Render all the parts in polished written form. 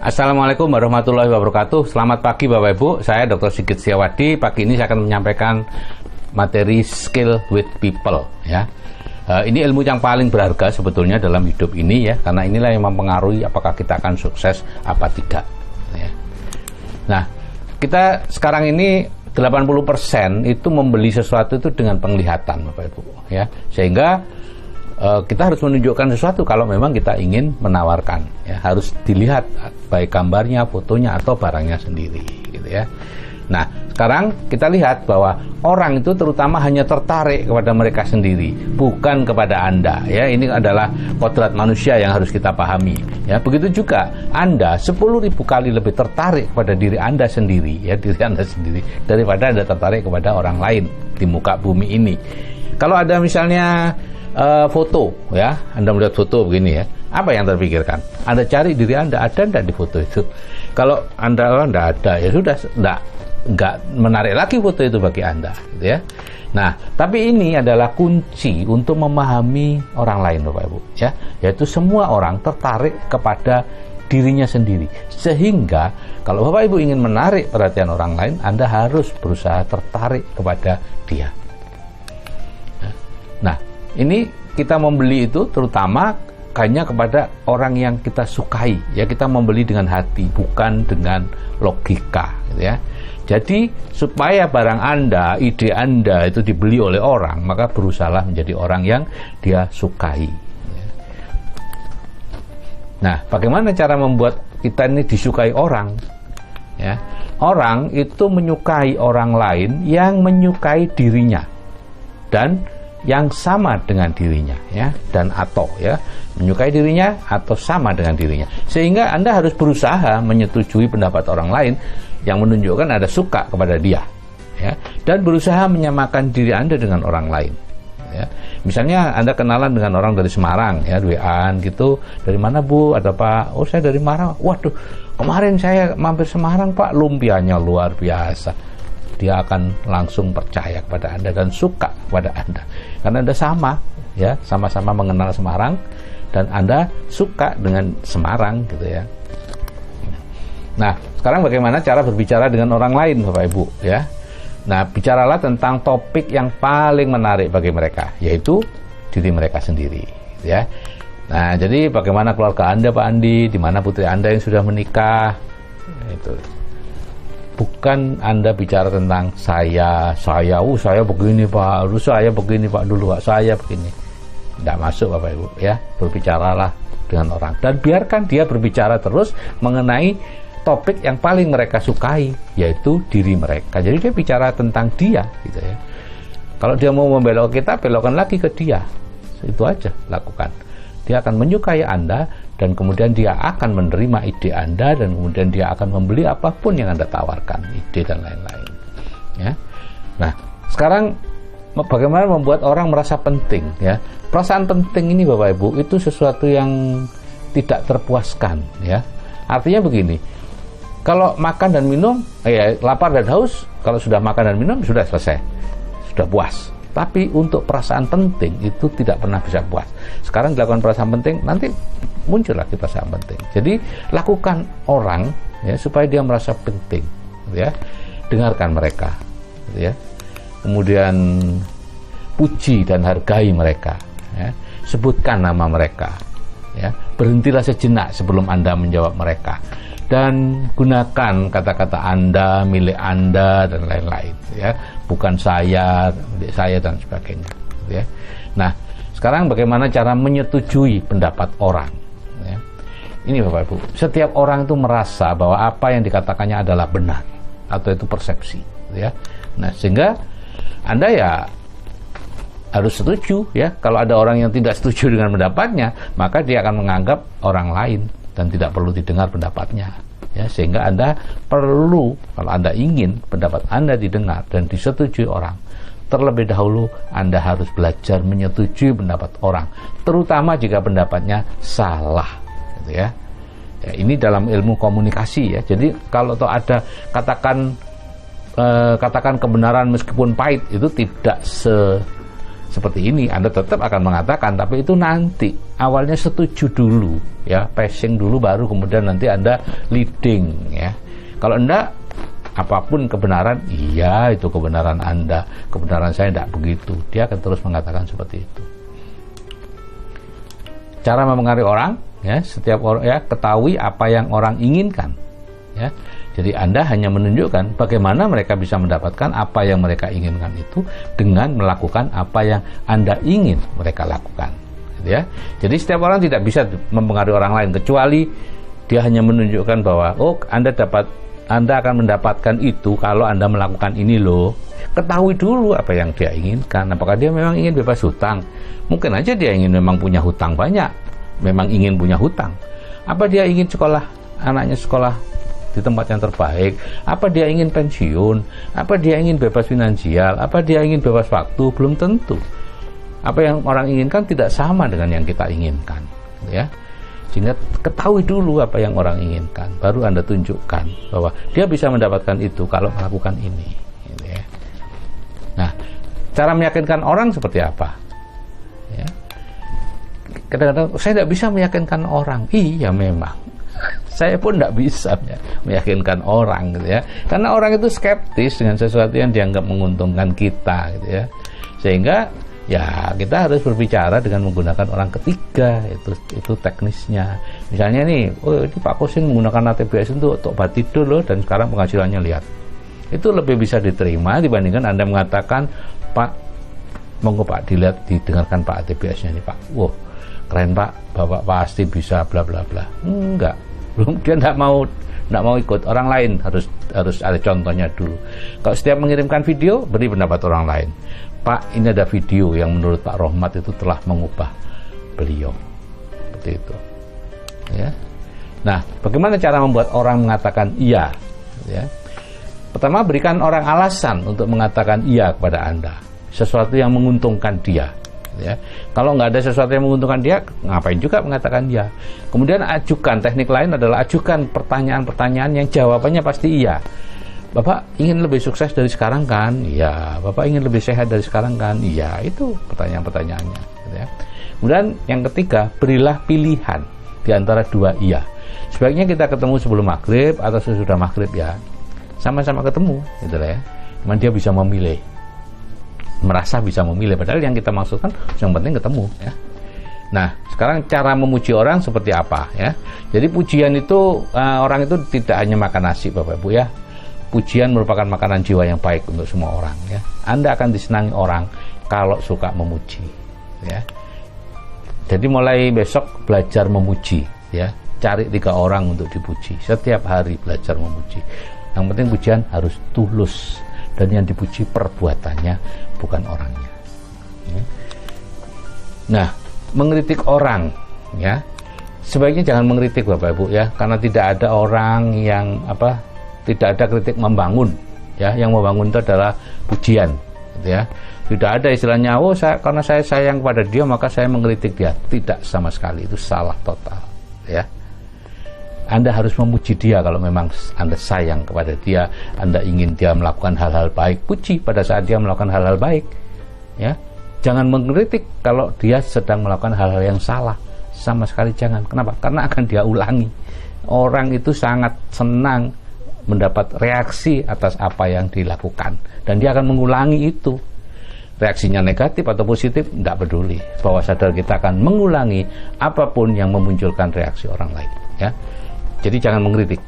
Assalamualaikum warahmatullahi wabarakatuh. Selamat pagi Bapak Ibu, saya Dr. Sigit Setiawadi. Pagi ini saya akan menyampaikan materi skill with people ya. Ini ilmu yang paling berharga sebetulnya dalam hidup ini ya, karena inilah yang mempengaruhi apakah kita akan sukses apa tidak ya. Nah, kita sekarang ini 80% itu membeli sesuatu itu dengan penglihatan Bapak Ibu ya. Sehingga kita harus menunjukkan sesuatu kalau memang kita ingin menawarkan ya, harus dilihat baik gambarnya, fotonya atau barangnya sendiri gitu ya. Nah, sekarang kita lihat bahwa orang itu terutama hanya tertarik kepada mereka sendiri, bukan kepada Anda ya. Ini adalah kodrat manusia yang harus kita pahami ya. Begitu juga Anda 10.000 kali lebih tertarik kepada diri Anda sendiri ya, diri Anda sendiri, daripada Anda tertarik kepada orang lain di muka bumi ini. Kalau ada misalnya foto ya, Anda melihat foto begini ya, apa yang terpikirkan? Anda cari diri Anda, ada enggak di foto itu? Kalau Anda enggak ada, ya sudah, enggak menarik lagi foto itu bagi Anda gitu ya. Nah, tapi ini adalah kunci untuk memahami orang lain Bapak Ibu ya, yaitu semua orang tertarik kepada dirinya sendiri. Sehingga kalau Bapak Ibu ingin menarik perhatian orang lain, Anda harus berusaha tertarik kepada dia. Nah, ini kita membeli itu terutama hanya kepada orang yang kita sukai ya, kita membeli dengan hati bukan dengan logika gitu ya. Jadi supaya barang Anda, ide Anda itu dibeli oleh orang, maka berusahalah menjadi orang yang dia sukai ya. Nah, bagaimana cara membuat kita ini disukai orang ya? Orang itu menyukai orang lain yang menyukai dirinya dan yang sama dengan dirinya ya, dan atau ya, menyukai dirinya atau sama dengan dirinya. Sehingga Anda harus berusaha menyetujui pendapat orang lain yang menunjukkan Anda suka kepada dia ya, dan berusaha menyamakan diri Anda dengan orang lain ya. Misalnya Anda kenalan dengan orang dari Semarang ya, WA-an gitu, dari mana Bu? Ada Pak? Oh, saya dari Semarang. Waduh, kemarin saya mampir Semarang Pak, lumpianya luar biasa. Dia akan langsung percaya kepada Anda dan suka kepada Anda karena Anda sama ya, sama-sama mengenal Semarang dan Anda suka dengan Semarang gitu ya. Nah, sekarang bagaimana cara berbicara dengan orang lain Bapak Ibu ya. Nah, bicaralah tentang topik yang paling menarik bagi mereka, yaitu diri mereka sendiri ya. Nah, jadi bagaimana keluarga Anda Pak Andi, di mana putri Anda yang sudah menikah itu. Bukan Anda bicara tentang saya begini Pak, saya begini Pak dulu Pak, saya begini. Tidak masuk Bapak Ibu ya. Berbicaralah dengan orang dan biarkan dia berbicara terus mengenai topik yang paling mereka sukai, yaitu diri mereka. Jadi dia bicara tentang dia gitu ya. Kalau dia mau membelok kita, belokkan lagi ke dia. Itu aja lakukan. Dia akan menyukai Anda dan kemudian dia akan menerima ide Anda dan kemudian dia akan membeli apapun yang Anda tawarkan, ide dan lain-lain ya. Nah, sekarang bagaimana membuat orang merasa penting ya. Perasaan penting ini Bapak Ibu itu sesuatu yang tidak terpuaskan ya. Artinya begini, kalau makan dan minum lapar dan haus, kalau sudah makan dan minum sudah selesai, sudah puas. Tapi untuk perasaan penting itu tidak pernah bisa puas. Sekarang dilakukan perasaan penting, nanti muncul lagi perasaan penting. Jadi lakukan orang ya supaya dia merasa penting ya. Dengarkan mereka ya. Kemudian puji dan hargai mereka ya. Sebutkan nama mereka ya. Berhentilah sejenak sebelum Anda menjawab mereka. Dan gunakan kata-kata Anda, milik Anda dan lain-lain ya, bukan saya, milik saya dan sebagainya ya. Nah, sekarang bagaimana cara menyetujui pendapat orang ya. Ini Bapak Ibu, setiap orang itu merasa bahwa apa yang dikatakannya adalah benar atau itu persepsi ya. Nah, sehingga Anda ya harus setuju ya. Kalau ada orang yang tidak setuju dengan pendapatnya, maka dia akan menganggap orang lain dan tidak perlu didengar pendapatnya ya. Sehingga Anda perlu, kalau Anda ingin pendapat Anda didengar dan disetujui orang, terlebih dahulu Anda harus belajar menyetujui pendapat orang, terutama jika pendapatnya salah gitu ya. Ya, ini dalam ilmu komunikasi ya. Jadi kalau ada katakan kebenaran meskipun pahit, itu tidak seperti ini, Anda tetap akan mengatakan, tapi itu nanti awalnya setuju dulu ya, passing dulu, baru kemudian nanti Anda leading ya. Kalau enggak, apapun kebenaran, iya itu kebenaran Anda, kebenaran saya tidak begitu. Dia akan terus mengatakan seperti itu. Cara mempengaruhi orang ya, setiap orang ya, ketahui apa yang orang inginkan ya. Jadi Anda hanya menunjukkan bagaimana mereka bisa mendapatkan apa yang mereka inginkan itu dengan melakukan apa yang Anda ingin mereka lakukan gitu ya. Jadi setiap orang tidak bisa mempengaruhi orang lain, kecuali dia hanya menunjukkan bahwa oh Anda akan mendapatkan itu kalau Anda melakukan ini loh. Ketahui dulu apa yang dia inginkan. Apakah dia memang ingin bebas hutang? Mungkin aja dia ingin memang punya hutang banyak, memang ingin punya hutang. Apa dia ingin sekolah, anaknya sekolah di tempat yang terbaik? Apa dia ingin pensiun? Apa dia ingin bebas finansial? Apa dia ingin bebas waktu? Belum tentu. Apa yang orang inginkan tidak sama dengan yang kita inginkan ya. Sehingga ketahui dulu apa yang orang inginkan, baru Anda tunjukkan bahwa dia bisa mendapatkan itu kalau melakukan ini gitu ya. Nah, cara meyakinkan orang seperti apa ya? Kadang-kadang saya tidak bisa meyakinkan orang. Iya memang, saya pun tidak bisa meyakinkan orang gitu ya, karena orang itu skeptis dengan sesuatu yang dianggap menguntungkan kita gitu ya. Sehingga ya kita harus berbicara dengan menggunakan orang ketiga, itu teknisnya. Misalnya nih, oh ini Pak Kosin menggunakan ATBS untuk obat tidur loh, dan sekarang penghasilannya lihat. Itu lebih bisa diterima dibandingkan Anda mengatakan, Pak, monggo Pak didengarkan Pak ATBS-nya nih Pak. Wow, keren Pak, Bapak pasti bisa bla bla bla. Enggak, belum, dia tidak mau ikut. Orang lain harus ada contohnya dulu. Kalau setiap mengirimkan video, beri pendapat orang lain. Pak, ini ada video yang menurut Pak Rohmat itu telah mengubah beliau. Seperti itu. Ya. Nah, bagaimana cara membuat orang mengatakan iya? Ya. Pertama, berikan orang alasan untuk mengatakan iya kepada Anda. Sesuatu yang menguntungkan dia. Ya. Kalau nggak ada sesuatu yang menguntungkan dia, ngapain juga mengatakan iya? Kemudian ajukan, teknik lain adalah ajukan pertanyaan-pertanyaan yang jawabannya pasti iya. Bapak ingin lebih sukses dari sekarang kan? Iya. Bapak ingin lebih sehat dari sekarang kan? Iya. Itu pertanyaan-pertanyaannya gitu ya. Kemudian yang ketiga, berilah pilihan di antara dua iya. Sebaiknya kita ketemu sebelum maghrib atau sesudah maghrib ya. Sama-sama ketemu gitu ya. Cuman dia bisa memilih, merasa bisa memilih, padahal yang kita maksudkan yang penting ketemu ya. Nah, sekarang cara memuji orang seperti apa ya? Jadi pujian itu orang itu tidak hanya makan nasi Bapak Ibu ya. Pujian merupakan makanan jiwa yang baik untuk semua orang ya. Anda akan disenangi orang kalau suka memuji ya. Jadi mulai besok belajar memuji ya. Cari 3 orang untuk dipuji. Setiap hari belajar memuji. Yang penting pujian harus tulus, dan yang dipuji perbuatannya, bukan orangnya ya. Nah, mengkritik orang ya, sebaiknya jangan mengkritik Bapak Ibu ya, karena tidak ada orang yang tidak ada kritik membangun ya. Yang membangun itu adalah pujian gitu ya. Tidak ada istilahnya karena saya sayang kepada dia maka saya mengkritik dia. Tidak sama sekali, itu salah total ya. Anda harus memuji dia kalau memang Anda sayang kepada dia, Anda ingin dia melakukan hal-hal baik, puji pada saat dia melakukan hal-hal baik ya. Jangan mengkritik kalau dia sedang melakukan hal-hal yang salah, sama sekali jangan. Kenapa? Karena akan dia ulangi. Orang itu sangat senang mendapat reaksi atas apa yang dilakukan, dan dia akan mengulangi itu. Reaksinya negatif atau positif tidak peduli, bahwa sadar kita akan mengulangi apapun yang memunculkan reaksi orang lain ya. Jadi jangan mengkritik,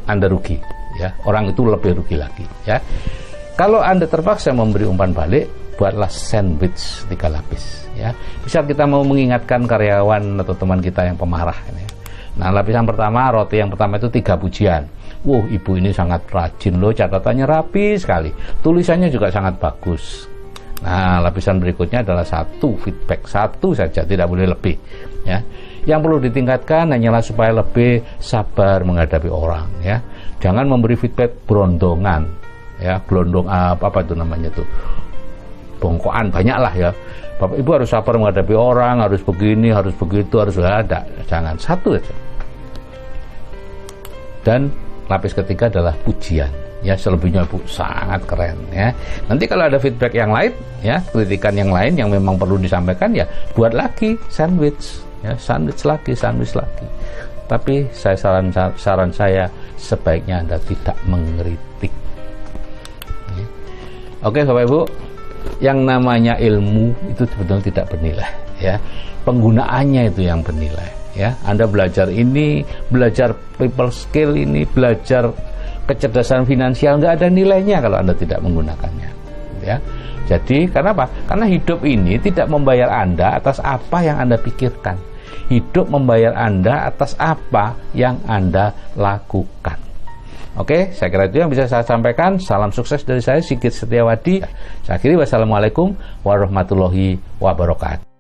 Anda rugi ya, orang itu lebih rugi lagi ya. Kalau Anda terpaksa memberi umpan balik, buatlah sandwich 3 lapis ya. Bisa kita mau mengingatkan karyawan atau teman kita yang pemarah ini. Nah, lapisan pertama, roti yang pertama itu 3 pujian. Wow, ibu ini sangat rajin loh, catatannya rapi sekali, tulisannya juga sangat bagus. Nah, lapisan berikutnya adalah 1 feedback, 1 saja, tidak boleh lebih ya. Yang perlu ditingkatkan hanyalah supaya lebih sabar menghadapi orang ya. Jangan memberi feedback berondongan ya, gelondong apa itu namanya tuh, bongkoan banyak lah ya. Bapak Ibu harus sabar menghadapi orang, harus begini, harus begitu, harus ada. Jangan, 1 aja. Dan lapis ketiga adalah pujian Ya, selebihnya Bu sangat keren ya. Nanti kalau ada feedback yang lain ya, kritikan yang lain yang memang perlu disampaikan ya, buat lagi sandwich ya, sandwich lagi. Tapi saran saya sebaiknya Anda tidak mengkritik. Ya. Oke Bapak Ibu, yang namanya ilmu itu sebetulnya tidak bernilai ya. Penggunaannya itu yang bernilai ya. Anda belajar ini, belajar people skill ini, belajar kecerdasan finansial, nggak ada nilainya kalau Anda tidak menggunakannya ya. Jadi karena apa? Karena hidup ini tidak membayar Anda atas apa yang Anda pikirkan. Hidup membayar Anda atas apa yang Anda lakukan. Oke, saya kira itu yang bisa saya sampaikan. Salam sukses dari saya, Sigit Setiawadi. Saya akhiri, wassalamualaikum warahmatullahi wabarakatuh.